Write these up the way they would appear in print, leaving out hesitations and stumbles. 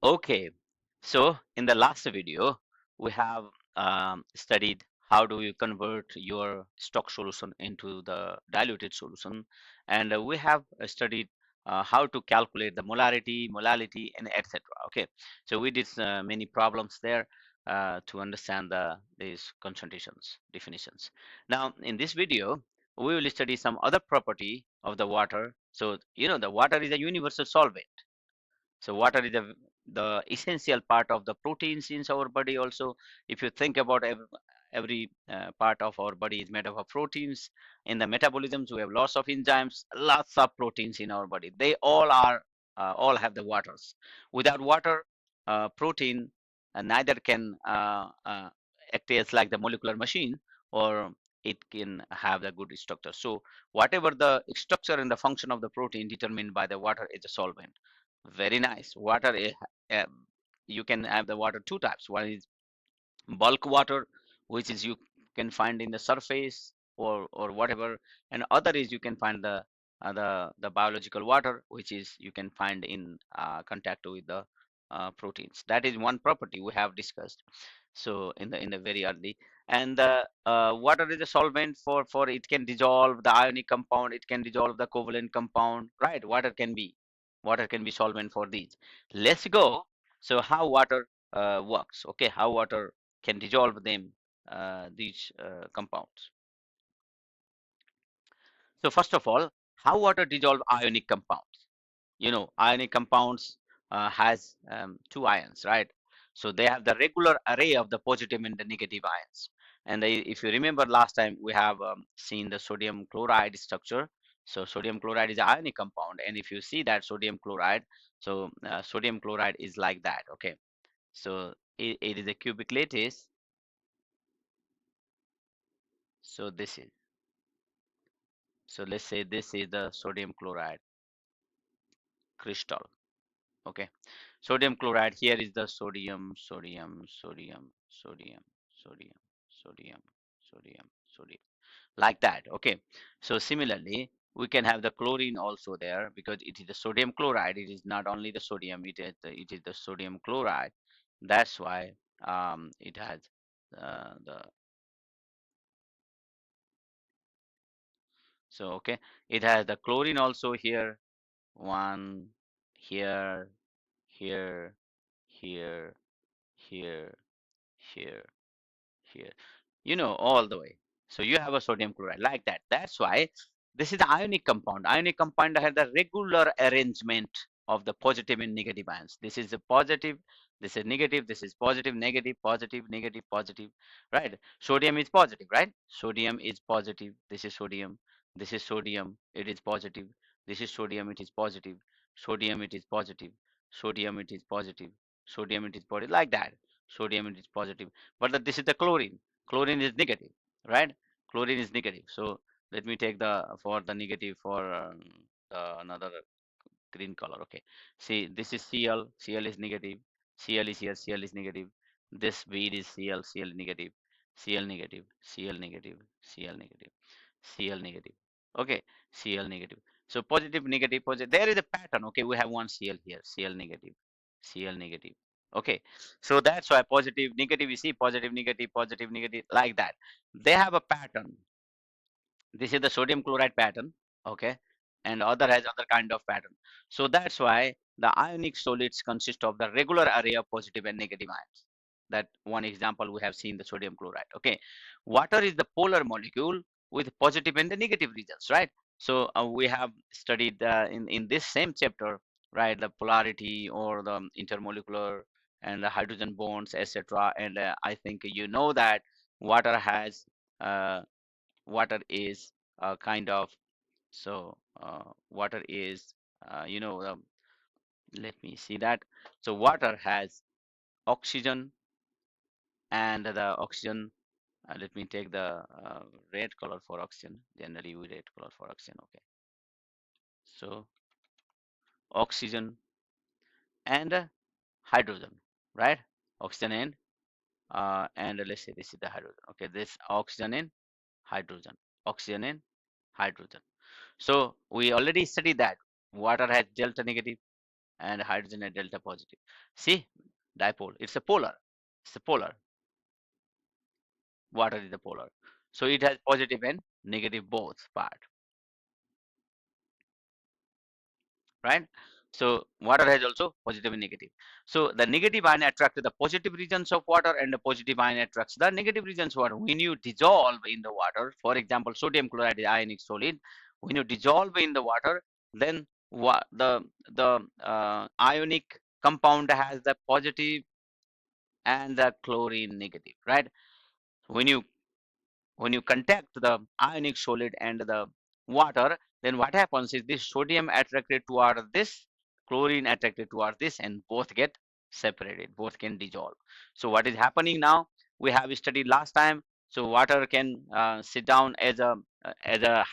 Okay, so in the last video, we have studied how do you convert your stock solution into the diluted solution, and we have studied how to calculate the molality, and etc. Okay, so we did many problems there to understand these concentrations definitions. Now, in this video, we will study some other property of the water. So, the water is a universal solvent. So water is the essential part of the proteins in our body also. If you think about every part of our body is made up of proteins. In the metabolisms, we have lots of enzymes, lots of proteins in our body. They all have the waters. Without water, protein neither can act as like the molecular machine, or it can have the good structure. So whatever the structure and the function of the protein determined by the water is a solvent. Very nice. Water, you can have the water two types. One is bulk water, which is you can find in the surface or whatever, and other is you can find the biological water, which is you can find in contact with the proteins. That is one property we have discussed. So in the very early, and the water is a solvent for it can dissolve the ionic compound, it can dissolve the covalent compound, right? Water can be solvent for these. Let's go. So how water works? Okay, how water can dissolve them, these compounds. So first of all, how water dissolve ionic compounds? Ionic compounds has two ions, right? So they have the regular array of the positive and the negative ions. And if you remember last time, we have seen the sodium chloride structure. So sodium chloride is an ionic compound. And if you see that sodium chloride, so sodium chloride is like that, okay? So it is a cubic lattice. So let's say this is the sodium chloride crystal. Okay, sodium chloride, here is the sodium, sodium, sodium, like that. Okay, so similarly we can have the chlorine also there, because it is the sodium chloride. It is not only the sodium, it is the sodium chloride. That's why it has the so okay, it has the chlorine also here, one, here, here, here, here, here, here, all the way. So you have a sodium chloride like that. That's why this is the ionic compound. Ionic compound has the regular arrangement of the positive and negative ions. This is a positive, this is negative, this is positive, negative, positive, negative, positive, right? Sodium is positive, right? Sodium is positive. This is sodium. This is sodium. It is positive. This is sodium. It is positive. Sodium. It is positive. Sodium. It is positive. Sodium. It is positive. Like that. Sodium. It is positive. But this is the chlorine. Chlorine is negative, right? Chlorine is negative. So let me take the for the negative for another green color. Okay, see, this is Cl. Cl is negative. Cl is here. Cl is negative. This bead is Cl. Cl negative. Cl negative. Cl negative. Cl negative. Cl negative. Okay, Cl negative. So positive, negative, positive. There is a pattern. Okay, we have one Cl here. Cl negative. Cl negative. Okay, so that's why positive, negative. You see, positive, negative, like that. They have a pattern. This is the sodium chloride pattern, okay, and other has other kind of pattern. So that's why the ionic solids consist of the regular array of positive and negative ions. That one example we have seen the sodium chloride. Okay, water is the polar molecule with positive and the negative regions, right? So we have studied in this same chapter, right, the polarity or the intermolecular and the hydrogen bonds, etc. And I think you know that water has uh, water is kind of so water is let me see that. So water has oxygen, and the oxygen, let me take the red color for oxygen. Generally we red color for oxygen. Okay, so oxygen and hydrogen, right? Oxygen and let's say this is the hydrogen. Okay, this oxygen and hydrogen, oxygen and hydrogen. So we already studied that water has delta negative, and hydrogen at delta positive. See, dipole. It's a polar. It's a polar. Water is the polar. So it has positive and negative both part, right? So water has also positive and negative. So the negative ion attracts the positive regions of water and the positive ion attracts the negative regions of water. When you dissolve in the water, for example, sodium chloride is ionic solid. When you dissolve in the water, then the ionic compound has the positive and the chlorine negative, right? When you when you contact the ionic solid and the water, then what happens is this sodium attracted toward this, chlorine attracted toward this, and both get separated, both can dissolve. So what is happening now? We have studied last time. So water can sit down as a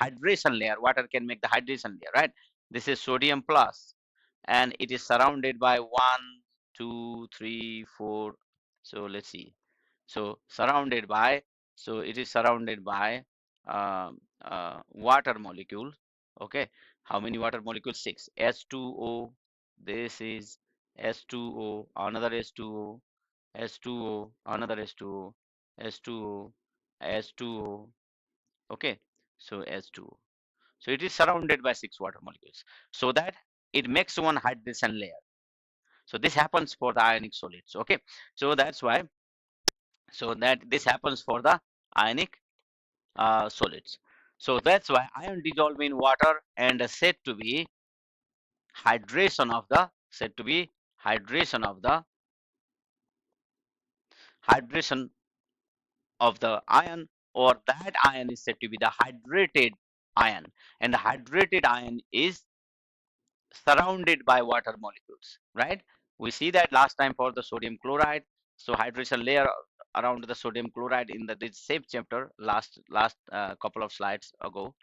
hydration layer. Water can make the hydration layer, right? This is sodium plus, and it is surrounded by 1, 2, 3, 4. So let's see. So surrounded by, so it is surrounded by water molecule. Okay, how many water molecules? 6. H2O. This is H2O. Another H2O. H2O. Another H2O. H2O. H2O. Okay, so H2O. So it is surrounded by 6 water molecules, so that it makes one hydration layer. So this happens for the ionic solids. Okay, so that's why, so that this happens for the ionic solids. So that's why ion dissolve in water and said to be hydration of the, said to be hydration of the, hydration of the ion, or that ion is said to be the hydrated ion, and the hydrated ion is surrounded by water molecules, right? We see that last time for the sodium chloride. So hydration layer around the sodium chloride in the this same chapter, last couple of slides ago,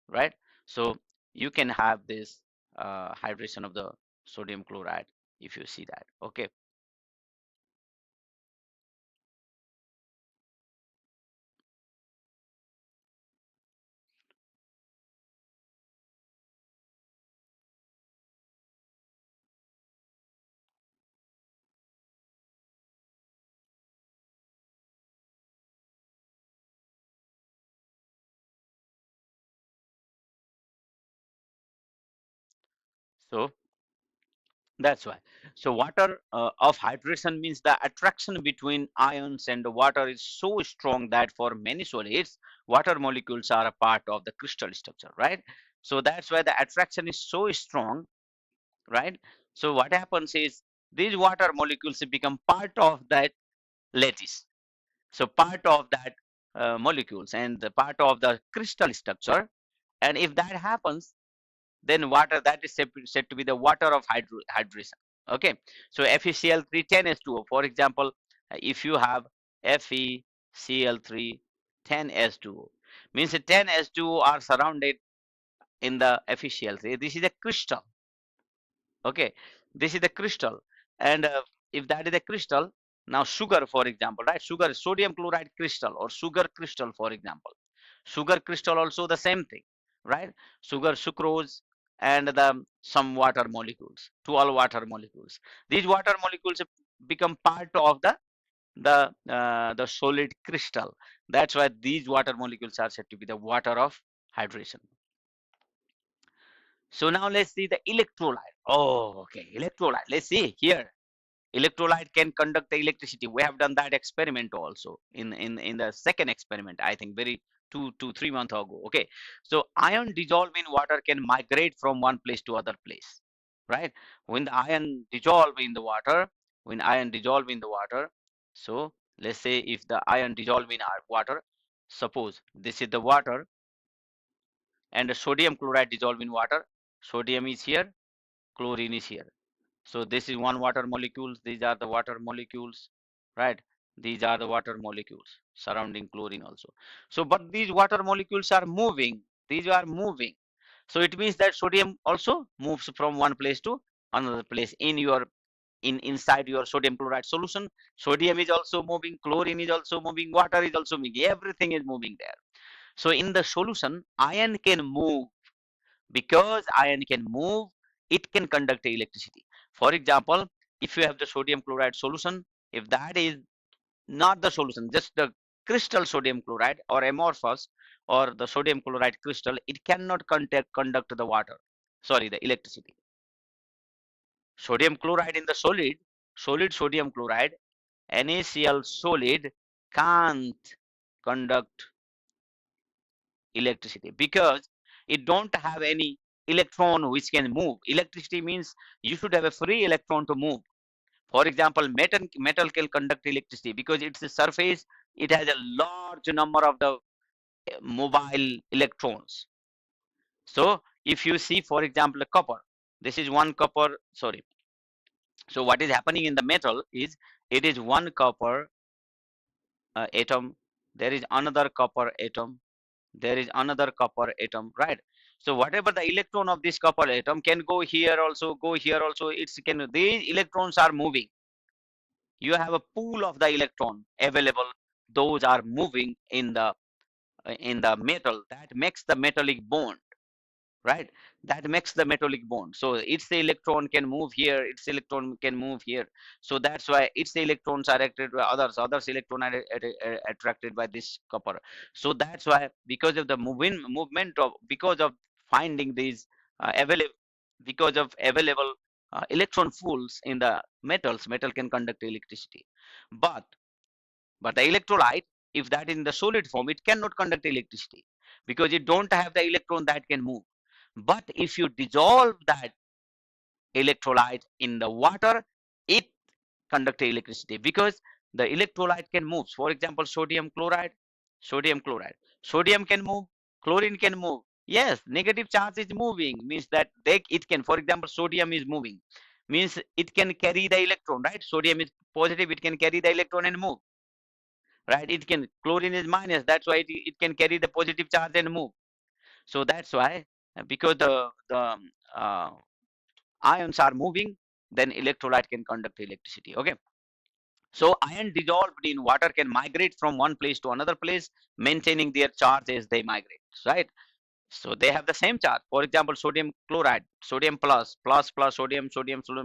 right? So you can have this hydration of the sodium chloride if you see that. Okay. So that's why. So water of hydration means the attraction between ions and the water is so strong that for many solids, water molecules are a part of the crystal structure, right? So that's why the attraction is so strong, right? So what happens is these water molecules become part of that lattice. So part of that molecules and the part of the crystal structure. And if that happens, then water, that is said to be the water of hydration. Okay, so FeCl3 10H2O, for example, if you have FeCl3 10H2O, means 10H2O are surrounded in the FeCl3. This is a crystal. Okay, this is the crystal. And if that is a crystal, now sugar, for example, right? Sugar, sodium chloride crystal or sugar crystal, for example. Sugar crystal also the same thing, right? Sugar, sucrose, and the some water molecules, 12 water molecules. These water molecules become part of the solid crystal. That's why these water molecules are said to be the water of hydration. So now let's see the electrolyte. Oh, okay, electrolyte. Let's see here. Electrolyte can conduct the electricity. We have done that experiment also in the second experiment, I think, very 2 to 3 months ago. Okay, so ion dissolved in water can migrate from one place to other place, right? When the ion dissolve in the water, when ion dissolve in the water, so let's say if the ion dissolve in our water, suppose this is the water and the sodium chloride dissolved in water. Sodium is here, chlorine is here. So this is one water molecules. These are the water molecules, right? These are the water molecules surrounding chlorine also. So, but these water molecules are moving. These are moving. So it means that sodium also moves from one place to another place in your inside your sodium chloride solution. Sodium is also moving. Chlorine is also moving. Water is also moving. Everything is moving there. So in the solution, ion can move. Because ion can move, it can conduct electricity. For example, if you have the sodium chloride solution, if that is not the solution, just the crystal sodium chloride or amorphous or the sodium chloride crystal, it cannot conduct the water, sorry, the electricity. Sodium chloride in the solid sodium chloride, NaCl solid, can't conduct electricity because it don't have any electron which can move. Electricity means you should have a free electron to move. For example, metal can conduct electricity because it's a surface, it has a large number of the mobile electrons. So if you see, for example, a copper, this is one copper, sorry. So what is happening in the metal is it is one copper atom, there is another copper atom, there is another copper atom, right? So whatever the electron of this copper atom can go here also, go here also, it's can, these electrons are moving. You have a pool of the electron available, those are moving in the metal, that makes the metallic bond, right? That makes the metallic bond. So its the electron can move here, its electron can move here. So that's why its the electrons are attracted by others electron are attracted by this copper. So that's why, because of the movement of, because of finding these available, because of available electron pools in the metals, metal can conduct electricity. but but the electrolyte, if that is in the solid form, it cannot conduct electricity because it don't have the electron that can move. But if you dissolve that electrolyte in the water, it conduct electricity because the electrolyte can move. For example, sodium chloride, sodium can move, chlorine can move. Yes, negative charge is moving, means that it can, for example, sodium is moving, means it can carry the electron, right? Sodium is positive, it can carry the electron and move, right? It can, chlorine is minus, that's why it can carry the positive charge and move. So that's why, because the uh, ions are moving, then electrolyte can conduct electricity. Okay. So ion dissolved in water can migrate from one place to another place, maintaining their charge as they migrate, right? So they have the same charge. For example, sodium chloride, sodium plus sodium,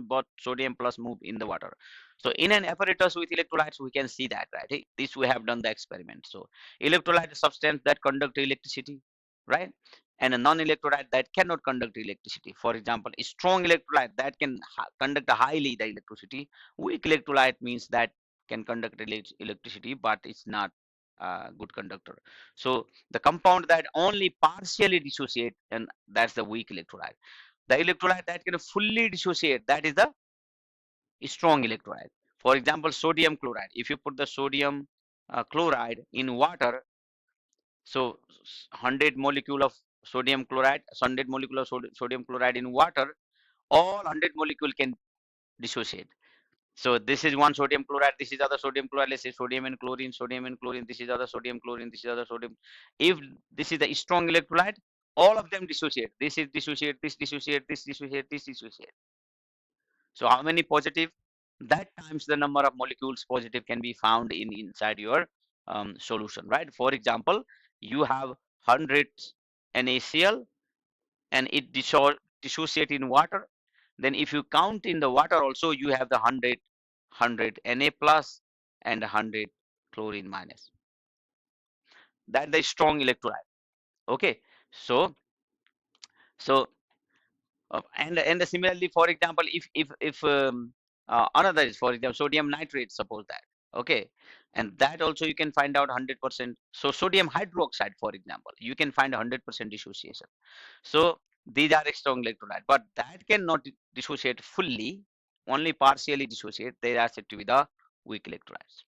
but sodium plus move in the water. So in an apparatus with electrolytes, we can see that, right? This we have done the experiment. So electrolyte is substance that conduct electricity, right? And a non-electrolyte that cannot conduct electricity. For example, a strong electrolyte that can conduct highly the electricity. Weak electrolyte means that can conduct electricity, but it's not a good conductor. So the compound that only partially dissociate, and that's the weak electrolyte. The electrolyte that can fully dissociate, that is the strong electrolyte. For example, sodium chloride, if you put the sodium chloride in water, so 100 molecule of sodium chloride, 100 molecule of sodium chloride in water, all 100 molecule can dissociate. So this is one sodium chloride, this is other sodium chloride, let's say sodium and chlorine, this is other sodium chlorine, this is other sodium. If this is the strong electrolyte, all of them dissociate. This is dissociate, this dissociate, this dissociate, this dissociate. So how many positive? That times the number of molecules positive can be found in inside your solution, right? For example, you have 100 NaCl and it dissociate in water. Then if you count in the water also, you have the 100 Na plus and 100 chlorine minus. That the strong electrolyte. Okay. So and similarly, for example, if another is, for example, sodium nitrate, suppose that, okay, and that also you can find out 100%. So sodium hydroxide, for example, you can find 100% dissociation. So these are strong electrolyte, but that cannot dissociate fully, only partially dissociate. They are said to be the weak electrolytes.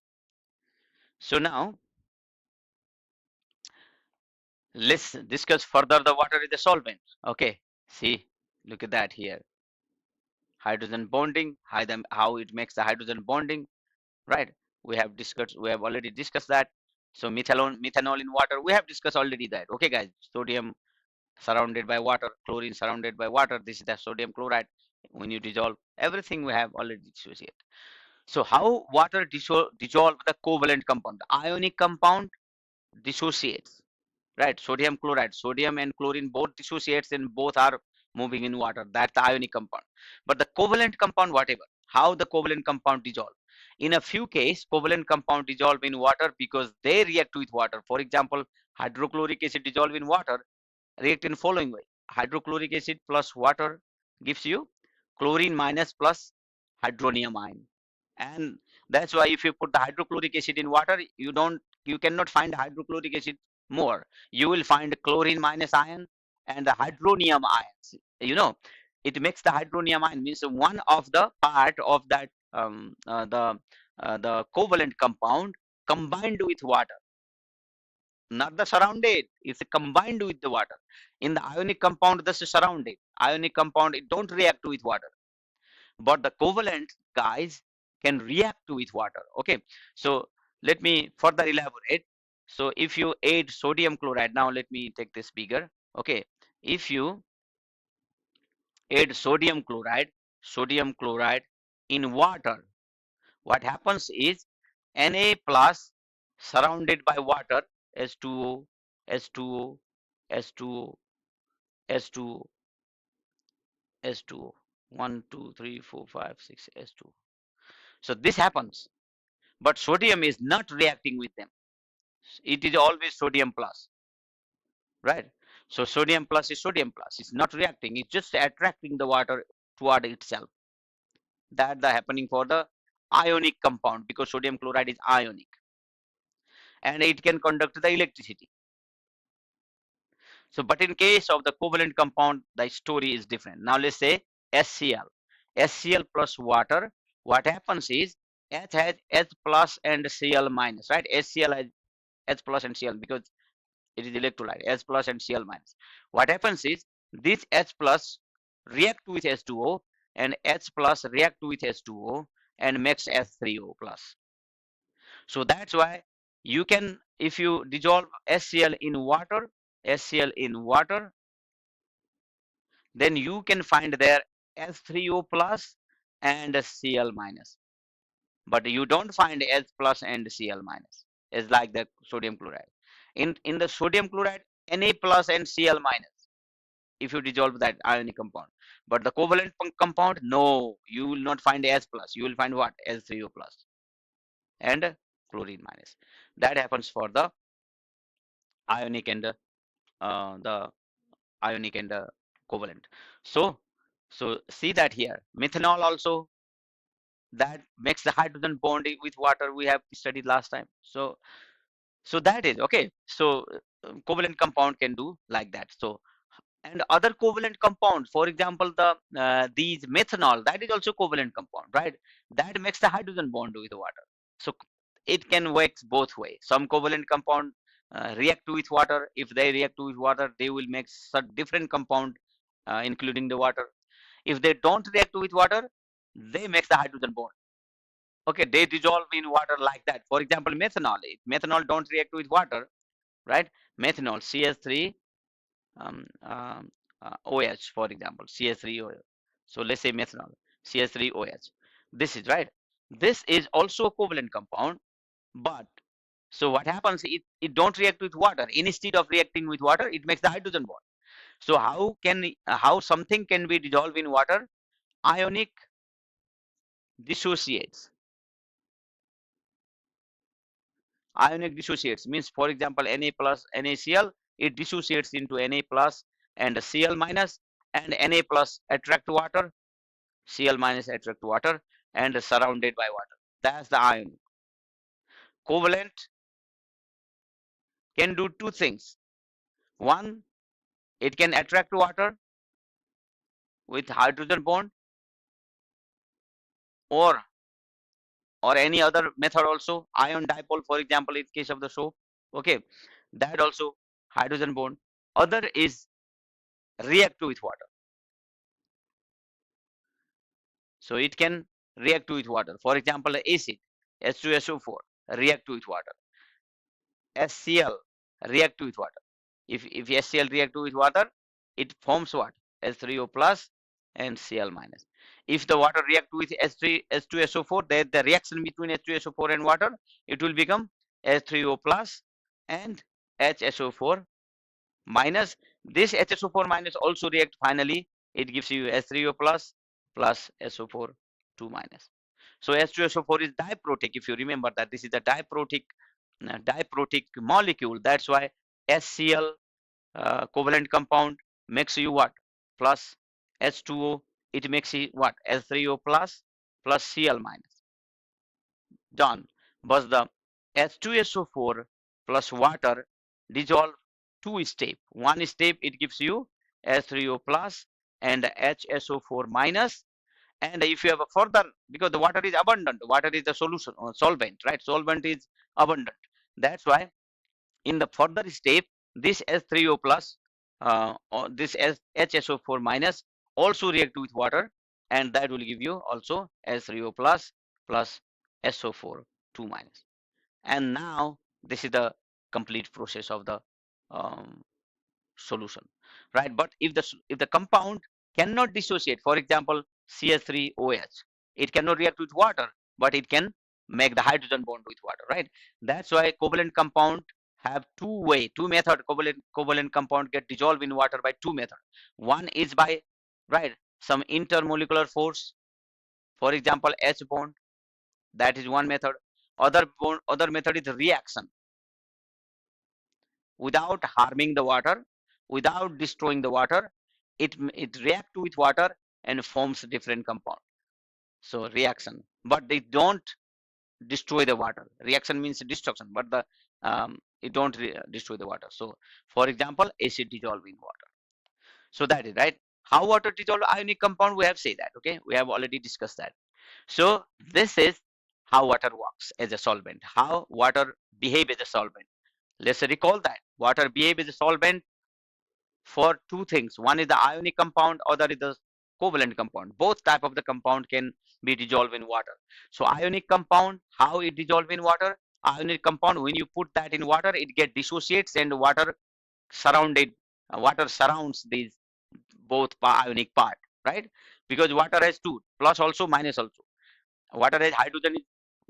So now let's discuss further the water is the solvent. Okay, see, look at that here. Hydrogen bonding, how it makes the hydrogen bonding, right? We have already discussed that. So methanol in water, we have discussed already that. Okay, guys, sodium surrounded by water, chlorine surrounded by water. This is the sodium chloride. When you dissolve everything, we have already dissociated. So how water dissolve the covalent compound? The ionic compound dissociates, right? Sodium chloride, sodium and chlorine both dissociates and both are moving in water. That's the ionic compound. But the covalent compound, whatever, how the covalent compound dissolve. In a few cases, covalent compound dissolve in water because they react with water. For example, hydrochloric acid dissolve in water, react in following way. Hydrochloric acid plus water gives you chlorine minus plus hydronium ion. And that's why if you put the hydrochloric acid in water, you cannot find hydrochloric acid more. You will find chlorine minus ion and the hydronium ions. It makes the hydronium ion, means one of the part of that the covalent compound combined with water, not the surrounded. It's combined with the water. In the ionic compound, this is surrounded. Ionic compound, it don't react with water, but the covalent guys can react with water. Okay, so let me further elaborate. So if you add sodium chloride, now let me take this bigger. Okay, if you add sodium chloride in water, what happens is Na plus surrounded by water, H2O, H2O, H2O, H2O, H2O, 1 2 3 4 5 6 H2O. So this happens, but sodium is not reacting with them. It is always sodium plus, right? So sodium plus is sodium plus. It's not reacting. It's just attracting the water toward itself. That the happening for the ionic compound, because sodium chloride is ionic and it can conduct the electricity. So, but in case of the covalent compound, the story is different. Now let's say HCl. HCl plus water. What happens is H has H plus and Cl minus, right? HCl has H plus and Cl because it is electrolyte, H plus and Cl minus. What happens is this H plus react with H2O and H plus react with H2O and makes H3O plus. So that's why you can, if you dissolve HCl in water, HCl in water, then you can find there H3O plus and Cl minus. But you don't find H plus and Cl minus. It's like the sodium chloride. In the sodium chloride, Na plus and Cl minus, if you dissolve that ionic compound. But the covalent compound, no, you will not find H plus. You will find what? H3O plus and chlorine minus. That happens for the ionic and the ionic and covalent. So, so see that here, methanol also, that makes the hydrogen bond with water, we have studied last time. So that is okay. So covalent compound can do like that. So and other covalent compounds, for example, these methanol, that is also covalent compound, right? That makes the hydrogen bond with water. So it can work both ways. Some covalent compound react with water. If they react with water, they will make such different compound, including the water. If they don't react with water, they make the hydrogen bond. Okay, they dissolve in water like that. For example, methanol. If methanol don't react with water, right? Methanol, CS3 OH, for example, CS3OH. So let's say methanol, CS3OH. This is right. This is also a covalent compound, but so what happens? It don't react with water. Instead of reacting with water, it makes the hydrogen bond. So how something can be dissolved in water? Ionic dissociates. Ionic dissociates means, for example, Na plus NaCl, it dissociates into Na plus and Cl minus, and Na plus attract water, Cl minus attract water, and surrounded by water. That's the ion. Covalent can do two things. One, it can attract water with hydrogen bond, or any other method also. Ion dipole, for example, in case of the soap. Okay, that also hydrogen bond. Other is react with water. So it can react with water. For example, acid, H2SO4, react with water. HCl react with water. If HCl react with water, it forms what? H3O plus and Cl minus. If the water react with H2SO4, then the reaction between H2SO4 and water, it will become H3O plus and HSO4 minus. This HSO4 minus also react finally it gives you H3O plus plus SO4 2 minus. So H2SO4 is diprotic. If you remember that this is a diprotic molecule, that's why HCl covalent compound makes you what? Plus H2O, it makes you what? H3O plus plus Cl minus. Done. But the H2SO4 plus water dissolve two step. One step it gives you H3O plus and HSO4 minus. And if you have a further, because the water is abundant, water is the solution or solvent, right? Solvent is abundant. That's why in the further step, this S3O plus or this HSO4 minus also react with water, and that will give you also S3O plus plus SO4 2 minus. And now this is the complete process of the um, solution, right? But if the compound cannot dissociate, for example CH3OH, it cannot react with water, but it can make the hydrogen bond with water, right? That's why covalent compound have two method. Covalent compound get dissolved in water by two method. One is by, right, some intermolecular force, for example H bond, that is one method. Other method is reaction without harming the water, without destroying the water. It reacts with water and forms different compound. So reaction, but they don't destroy the water. Reaction means destruction, but the it don't destroy the water. So for example, acid dissolve in water. So that is right. How water dissolve ionic compound, we have said that. Okay, we have already discussed that. So this is how water works as a solvent, how water behave as a solvent. Let's recall that water behave as a solvent for two things. One is the ionic compound, other is the covalent compound. Both type of the compound can be dissolved in water. So ionic compound, how it dissolve in water? Ionic compound, when you put that in water, it get dissociates and surrounded water surrounds these both ionic part, right? Because water has two, plus also minus also. Water has hydrogen is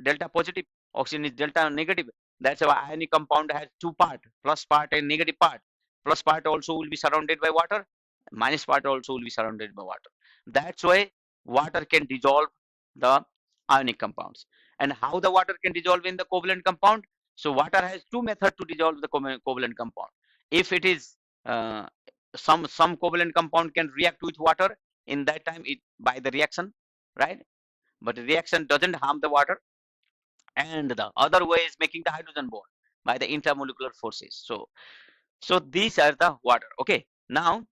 delta positive, oxygen is delta negative. That's why ionic compound has two part, plus part and negative part. Plus part also will be surrounded by water, minus part also will be surrounded by water. That's why water can dissolve the ionic compounds. And how the water can dissolve in the covalent compound? So water has two methods to dissolve the covalent compound. If it is uh, some covalent compound can react with water, in that time it by the reaction, right? But the reaction doesn't harm the water. And the other way is making the hydrogen bond by the intermolecular forces. So these are the water. Okay, now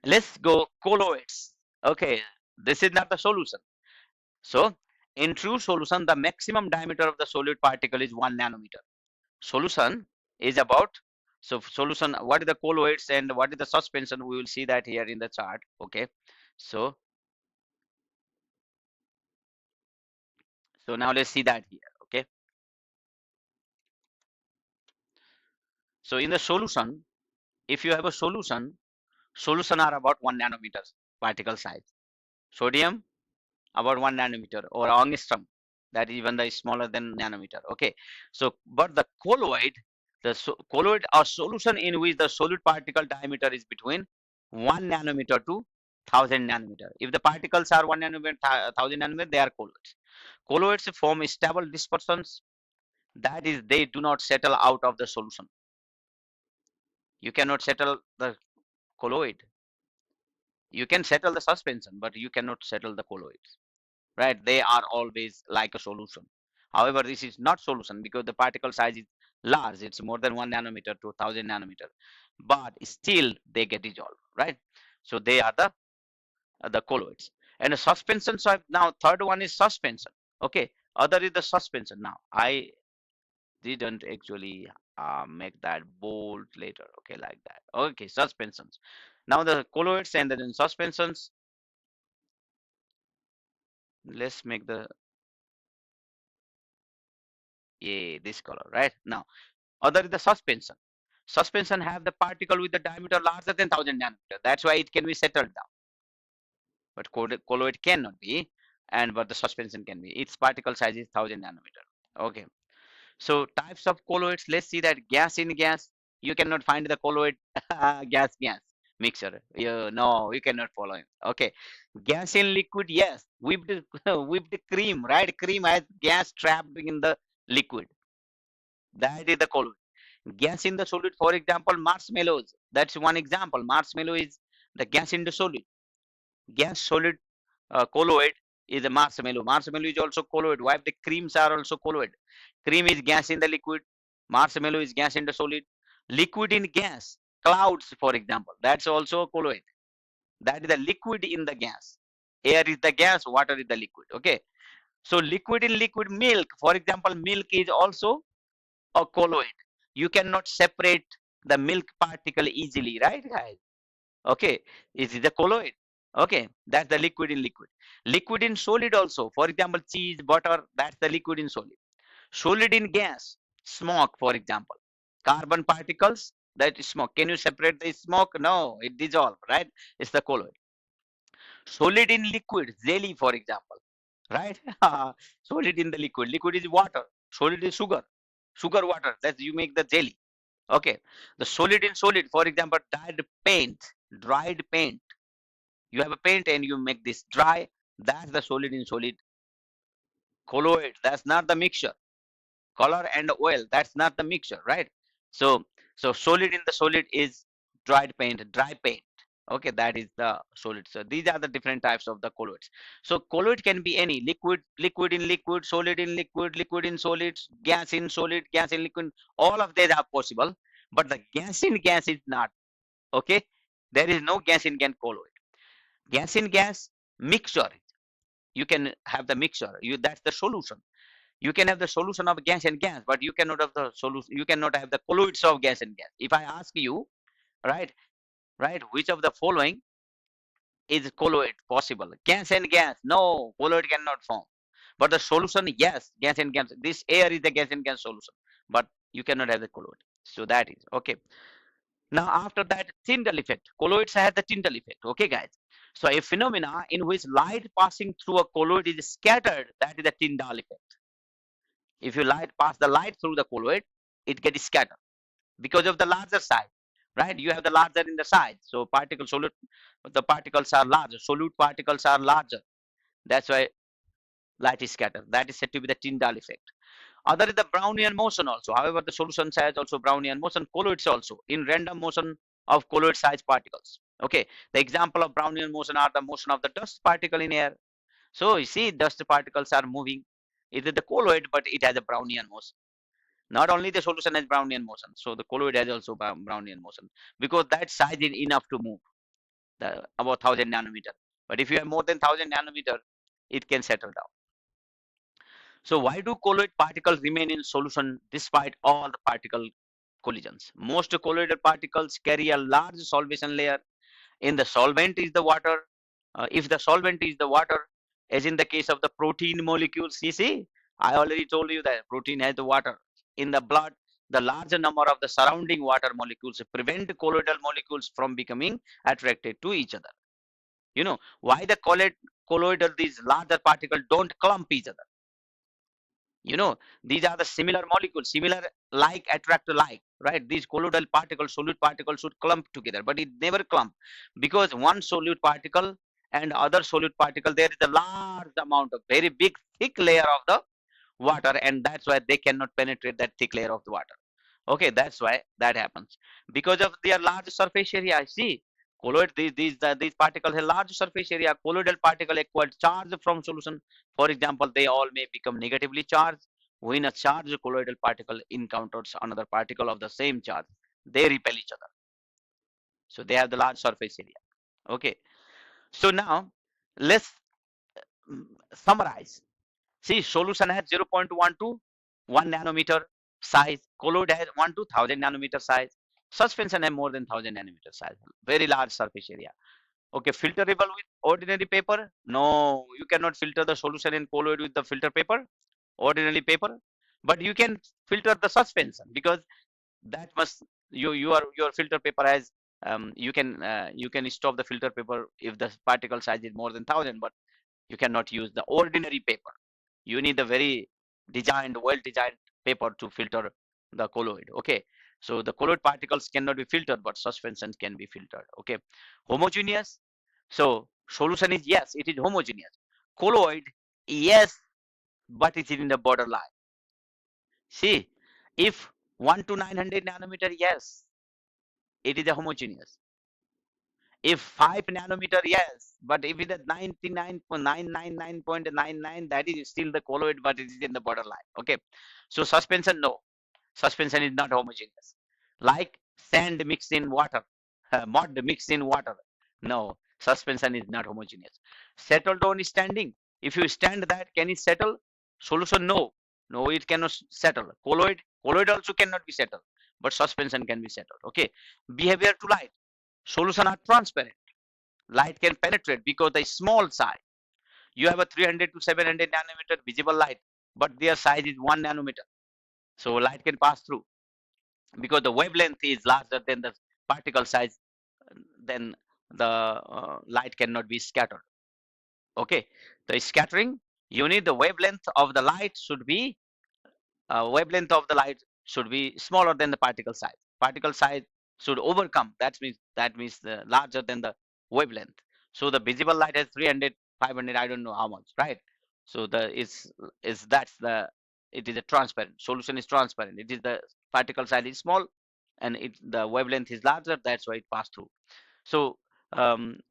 let's go colloids. Okay, this is not the solution. So in true solution, the maximum diameter of the solute particle is 1 nanometer. Solution is about, so solution, what is the colloids and what is the suspension, we will see that here in the chart. Okay, so now let's see that here. Okay, so in the solution, if you have a solution are about 1 nanometer particle size. Sodium about 1 nanometer, or angstrom, that is even the smaller than nanometer. Okay, so but the colloid, colloid or solution in which the solute particle diameter is between 1 nanometer to 1000 nanometer. If the particles are 1 nanometer, 1000 nanometer, they are colloids. Colloids form stable dispersions, that is they do not settle out of the solution. You cannot settle the colloid. You can settle the suspension, but you cannot settle the colloids, right? They are always like a solution. However, this is not solution because the particle size is large. It's more than 1 nanometer to 1000 nanometer, but still they get dissolved, right? So they are the colloids. And the suspension, so now third one is suspension. Okay, other is the suspension. Now I didn't actually make that bold later. Okay, like that. Okay, suspensions. Now the colloids and then suspensions. Let's make the, yeah, this color, right? Now other is the suspension. Suspension have the particle with the diameter larger than 1000 nanometer. That's why it can be settled down. But colloid cannot be, and but the suspension can be. Its particle size is 1000 nanometer. Okay. So types of colloids. Let's see that gas in gas. You cannot find the colloid gas. mixture. No, you cannot follow it. Okay. Gas in liquid, yes. Whipped whipped cream, right? Cream has gas trapped in the liquid. That is the colloid. Gas in the solid, for example, marshmallows. That's one example. Marshmallow is the gas in the solid. Gas solid colloid is a marshmallow. Marshmallow is also colloid. Why the creams are also colloid? Cream is gas in the liquid. Marshmallow is gas in the solid. Liquid in gas. Clouds, for example. That's also a colloid. That is the liquid in the gas. Air is the gas, water is the liquid. Okay. So liquid in liquid, milk. For example, milk is also a colloid. You cannot separate the milk particle easily, right, guys? Okay. Is it a colloid? Okay. That's the liquid in liquid. Liquid in solid also. For example, cheese, butter, that's the liquid in solid. Solid in gas, smoke, for example. Carbon particles, that is smoke. Can you separate the smoke? No, it dissolves, right? It's the colloid. Solid in liquid, jelly, for example, right? Solid in the liquid. Liquid is water. Solid is sugar. Sugar water. That's you make the jelly. Okay. The solid in solid, for example, dried paint. Dried paint. You have a paint and you make this dry. That's the solid in solid colloid. That's not the mixture. Color and oil. That's not the mixture, right? So, so solid in the solid is dried paint, dry paint. Okay, that is the solid. So these are the different types of the colloids. So colloid can be any liquid, liquid in liquid, solid in liquid, liquid in solids, gas in solid, gas in liquid. All of these are possible, but the gas in gas is not. Okay, there is no gas in gas colloid. Gas in gas mixture. You can have the mixture. That's the solution. You can have the solution of gas and gas, but you cannot have the solution. You cannot have the colloids of gas and gas. If I ask you, right, right, which of the following is colloid possible? Gas and gas. No, colloid cannot form. But the solution, yes, gas and gas. This air is the gas and gas solution, but you cannot have the colloid. So that is okay. Now after that, Tyndall effect. Colloids have the Tyndall effect. Okay, guys. So a phenomena in which light passing through a colloid is scattered. That is the Tyndall effect. If you pass the light through the colloid, it gets scattered because of the larger size, right? You have the larger in the size, so particle solute, the particles are larger. Solute particles are larger. That's why light is scattered. That is said to be the Tyndall effect. Other is the Brownian motion also. However, the solution size also Brownian motion. Colloids also in random motion of colloid size particles. Okay, the example of Brownian motion are the motion of the dust particle in air. So you see, dust particles are moving. It is the colloid, but it has a Brownian motion. Not only the solution has Brownian motion, so the colloid has also Brownian motion because that size is enough to move about 1,000 nanometer. But if you have more than 1,000 nanometer, it can settle down. So why do colloid particles remain in solution despite all the particle collisions? Most colloidal particles carry a large solvation layer. In the solvent is the water. If the solvent is the water, as in the case of the protein molecules, you see, I already told you that protein has the water. In the blood, the larger number of the surrounding water molecules prevent colloidal molecules from becoming attracted to each other. You know, why the colloidal, these larger particles don't clump each other? You know, these are the similar molecules, similar like attract like, right? These colloidal particles, solute particles should clump together, but it never clump because one solute particle and other solute particle, there is a large amount of very big thick layer of the water, and that's why they cannot penetrate that thick layer of the water. Okay, that's why that happens because of their large surface area. See, colloid, these particles have large surface area. Colloidal particle acquired charge from solution. For example, they all may become negatively charged when a charged colloidal particle encounters another particle of the same charge. They repel each other, so they have the large surface area. Okay, so now let's summarize. See, solution has 0.1 to 1 nanometer size. Colloid has 1 to 1000 nanometer size. Suspension has more than 1000 nanometer size. Very large surface area. Okay, filterable with ordinary paper? No, you cannot filter the solution in colloid with the filter paper, ordinary paper. But you can filter the suspension because that must your filter paper has you can stop the filter paper if the particle size is more than 1000, but you cannot use the ordinary paper. You need a very designed, well designed paper to filter the colloid. Okay, So the colloid particles cannot be filtered, but suspension can be filtered. Okay, homogeneous. So solution is yes, it is homogeneous. Colloid, yes, but it is in the borderline. See, if 1 to 900 nanometer, yes, it is a homogeneous. If 5 nanometer, yes, but if it is 99.999.99, that is still the colloid, but it is in the borderline. Okay, so suspension, no, suspension is not homogeneous. Like sand mixed in water, mud mixed in water. No, suspension is not homogeneous. Settled on standing. If you stand that, can it settle? Solution, no. No, it cannot settle. Colloid also cannot be settled, but suspension can be settled. Okay. Behavior to light. Solution are transparent. Light can penetrate because the small size. You have a 300 to 700 nanometer visible light, but their size is 1 nanometer. So light can pass through because the wavelength is larger than the particle size, then the light cannot be scattered. Okay, the scattering, you need the wavelength of the light should be smaller than the particle size. Particle size should overcome. That means the larger than the wavelength. So the visible light has 300, 500. I don't know how much, right? So the is that's the it is a transparent solution is transparent. It is the particle size is small, and the wavelength is larger. That's why it passed through. So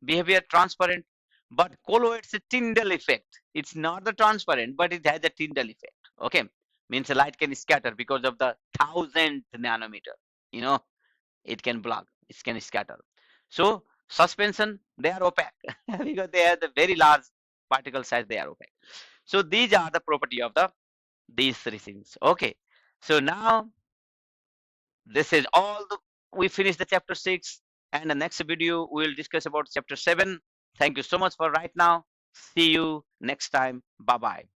behavior transparent, but colloids a Tyndall effect. It's not the transparent, but it has a Tyndall effect. Okay, means the light can scatter because of the 1000th nanometer. You know, it can block, it can scatter. So suspension, they are opaque because they have the very large particle size. They are opaque. So these are the property of these three things. Okay, so now this is all we finished the chapter 6, and the next video we will discuss about chapter 7. Thank you so much for right now. See you next time. Bye bye.